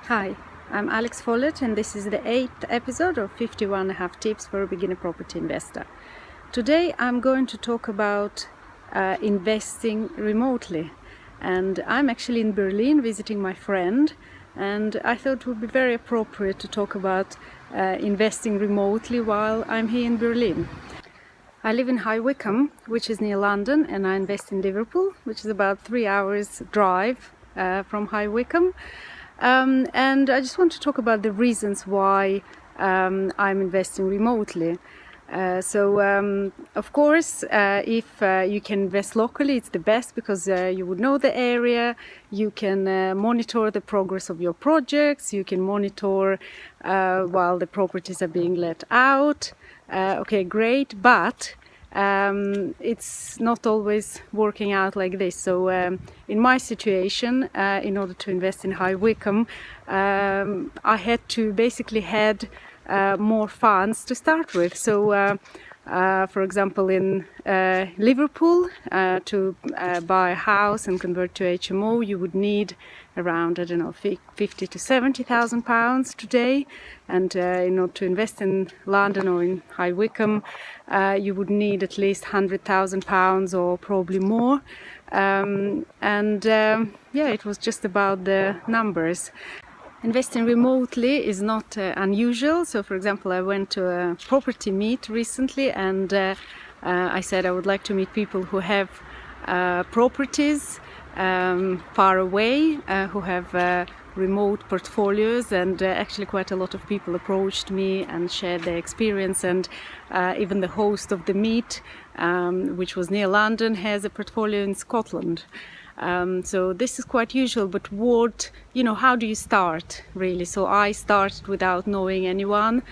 Hi, I'm Alex Follett and this is the 8th episode of 51.5 Tips for a Beginner Property Investor. Today I'm going to talk about investing remotely, and I'm actually in Berlin visiting my friend, and I thought it would be very appropriate to talk about investing remotely while I'm here in Berlin. I live in High Wycombe, which is near London, and I invest in Liverpool, which is about 3 hours drive from High Wycombe. And I just want to talk about the reasons why I'm investing remotely. Of course, if you can invest locally, it's the best because you would know the area, you can monitor the progress of your projects, you can monitor while the properties are being let out. Okay, great, but it's not always working out like this. So in my situation, in order to invest in High Wycombe, I had to basically had more funds to start with. So for example, in Liverpool, to buy a house and convert to HMO, you would need around, I don't know, 50 to 70,000 pounds today. And in order to invest in London or in High Wycombe, you would need at least 100,000 pounds or probably more. Yeah, it was just about the numbers. Investing remotely is not unusual. So, for example, I went to a property meet recently, and I said I would like to meet people who have properties far away, who have remote portfolios, and actually quite a lot of people approached me and shared their experience, and even the host of the meet, which was near London, has a portfolio in Scotland. So this is quite usual, but how do you start really? So I started without knowing anyone,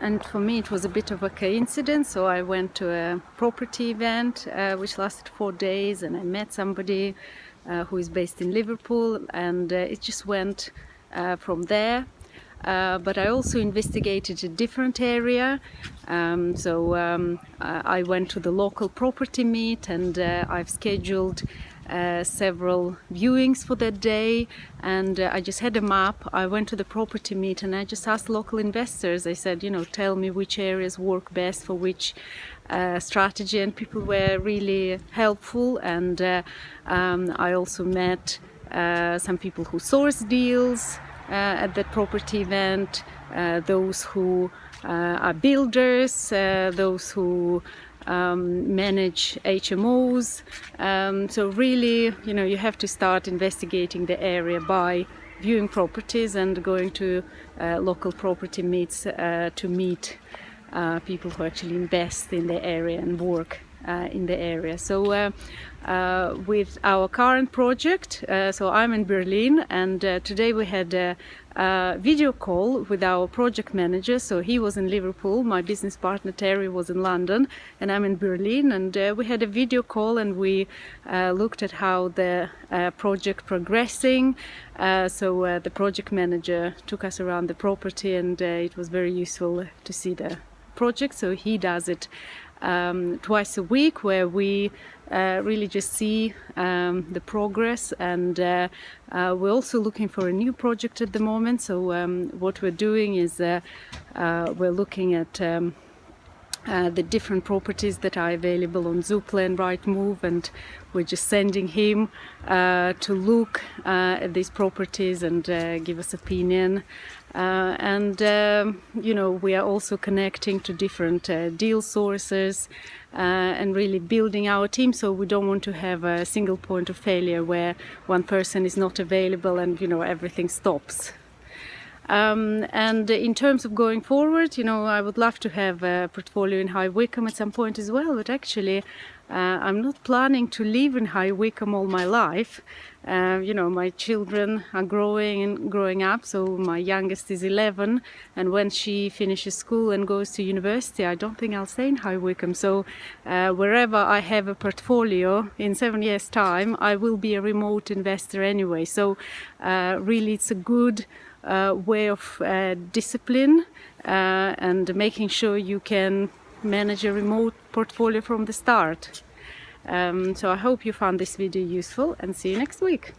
and for me it was a bit of a coincidence. So I went to a property event which lasted 4 days, and I met somebody who is based in Liverpool, and it just went from there. But I also investigated a different area. I went to the local property meet, and I've scheduled several viewings for that day, and I just had a map. I went to the property meet and I just asked local investors. I said, tell me which areas work best for which strategy, and people were really helpful. And I also met some people who source deals at that property event, those who are builders, those who manage HMOs. So really, you have to start investigating the area by viewing properties and going to local property meets to meet people who actually invest in the area and work in the area. So with our current project, so I'm in Berlin, and today we had a video call with our project manager. So he was in Liverpool, my business partner Terry was in London, and I'm in Berlin, and we had a video call, and we looked at how the project progressing. So the project manager took us around the property, and it was very useful to see the project. So he does it twice a week, where we really just see the progress, and we're also looking for a new project at the moment. So what we're doing is we're looking at the different properties that are available on Zoopla and Rightmove, and we're just sending him to look at these properties and give us opinion. We are also connecting to different deal sources and really building our team. So we don't want to have a single point of failure where one person is not available and everything stops. And in terms of going forward, I would love to have a portfolio in High Wycombe at some point as well, but actually I'm not planning to live in High Wycombe all my life. My children are growing up, so my youngest is 11, and when she finishes school and goes to university, I don't think I'll stay in High Wycombe. So wherever I have a portfolio in 7 years' time, I will be a remote investor anyway. So really it's a good way of discipline and making sure you can manage a remote portfolio from the start. So I hope you found this video useful, and see you next week.